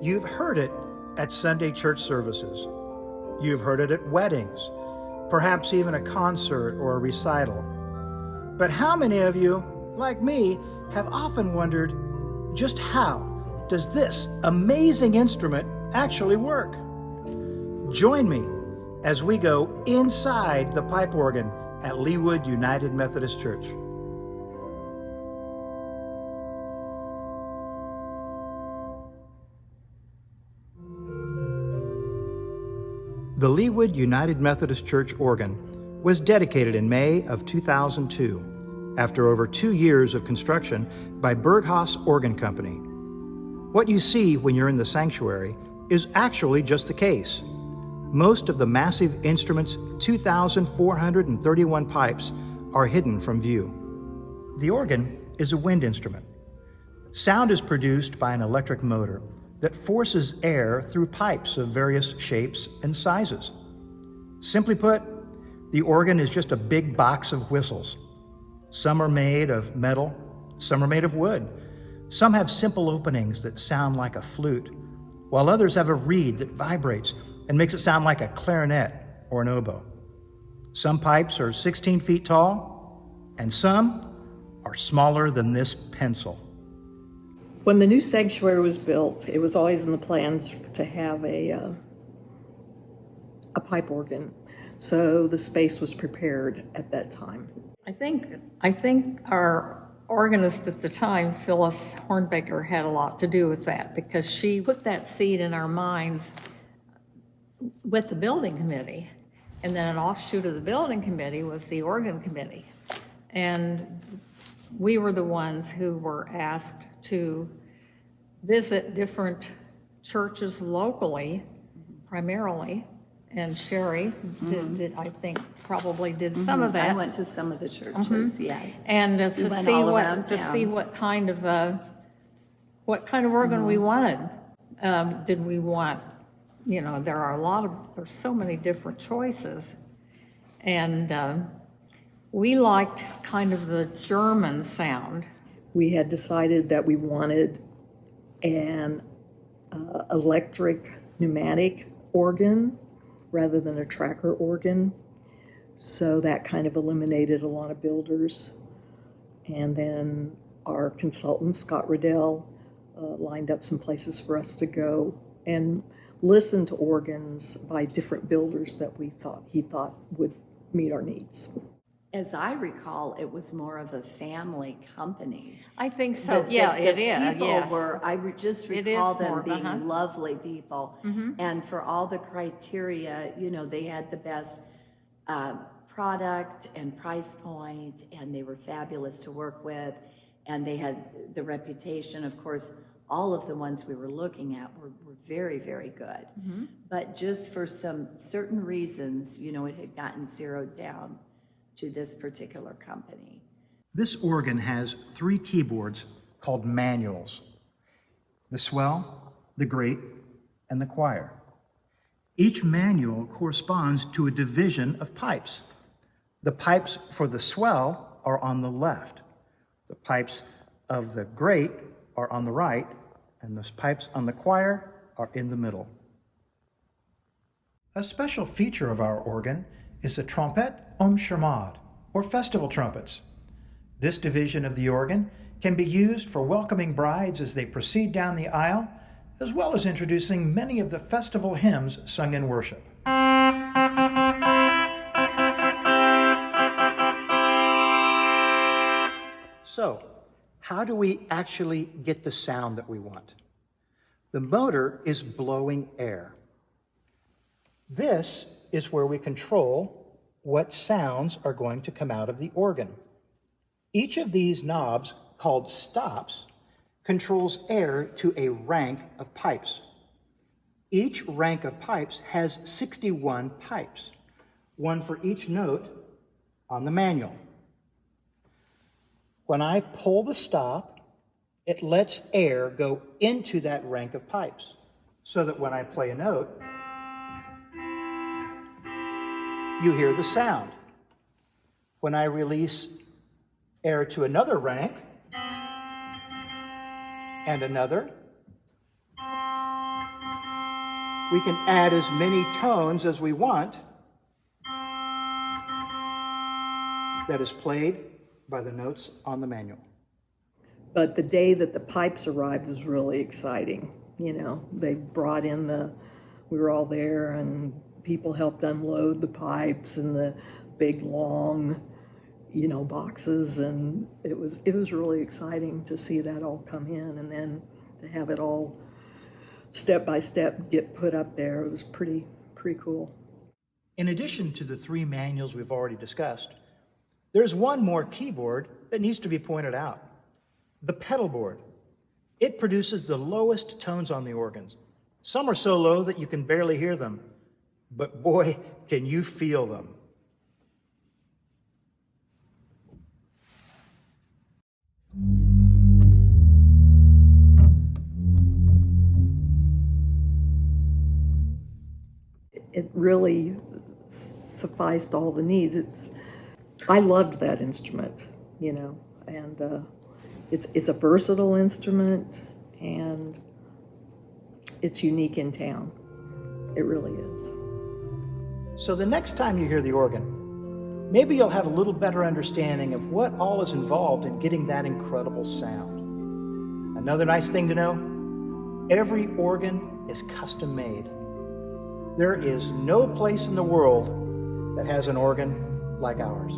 You've heard it at Sunday church services. You've heard it at weddings, perhaps even a concert or a recital. But how many of you, like me, have often wondered, just how does this amazing instrument actually work? Join me as we go inside the pipe organ at Leawood United Methodist Church. The Leawood United Methodist Church organ was dedicated in May of 2002, after over 2 years of construction by Berghaus Organ Company. What you see when you're in the sanctuary is actually just the case. Most of the massive instrument's 2,431 pipes are hidden from view. The organ is a wind instrument. Sound is produced by an electric motor that forces air through pipes of various shapes and sizes. Simply put, the organ is just a big box of whistles. Some are made of metal, some are made of wood. Some have simple openings that sound like a flute, while others have a reed that vibrates and makes it sound like a clarinet or an oboe. Some pipes are 16 feet tall, and some are smaller than this pencil. When the new sanctuary was built, it was always in the plans to have a pipe organ. So the space was prepared at that time. I think our organist at the time, Phyllis Hornbaker, had a lot to do with that, because she put that seed in our minds with the building committee. And then an offshoot of the building committee was the organ committee. And we were the ones who were asked to visit different churches locally, primarily, and Sherry did I think probably did some of that. I went to some of the churches, yes. And to see what kind of organ we wanted. Did we want, there's so many different choices, and we liked kind of the German sound. We had decided that we wanted an electric pneumatic organ rather than a tracker organ. So that kind of eliminated a lot of builders. And then our consultant, Scott Riddell, lined up some places for us to go and listen to organs by different builders that he thought would meet our needs. As I recall, it was more of a family company. I think so. It is. People I just recall them being lovely people. And for all the criteria, they had the best product and price point, and they were fabulous to work with, and they had the reputation. Of course, all of the ones we were looking at were very, very good. But just for some certain reasons, it had gotten zeroed down to this particular company. This organ has 3 keyboards called manuals: the swell, the grate, and the choir. Each manual corresponds to a division of pipes. The pipes for the swell are on the left. The pipes of the grate are on the right, and the pipes on the choir are in the middle. A special feature of our organ is the trompette chamade, or festival trumpets. This division of the organ can be used for welcoming brides as they proceed down the aisle, as well as introducing many of the festival hymns sung in worship. So, how do we actually get the sound that we want? The motor is blowing air. This is where we control what sounds are going to come out of the organ. Each of these knobs, called stops, controls air to a rank of pipes. Each rank of pipes has 61 pipes, one for each note on the manual. When I pull the stop, it lets air go into that rank of pipes, so that when I play a note, you hear the sound. When I release air to another rank, and another, We can add as many tones as we want. That is played by the notes on the manual. But the day that the pipes arrived was really exciting. You know, they brought in we were all there, and people helped unload the pipes and the big long, you know, boxes, and it was really exciting to see that all come in, and then to have it all step by step get put up there. It was pretty cool. In addition to the 3 manuals we've already discussed, there's one more keyboard that needs to be pointed out. The Pedalboard. It produces the lowest tones on the organs. Some are so low that you can barely hear them, but boy, can you feel them. It really sufficed all the needs. I loved that instrument, you know, and it's a versatile instrument, and it's unique in town. It really is. So the next time you hear the organ, maybe you'll have a little better understanding of what all is involved in getting that incredible sound. Another nice thing to know, every organ is custom made. There is no place in the world that has an organ like ours.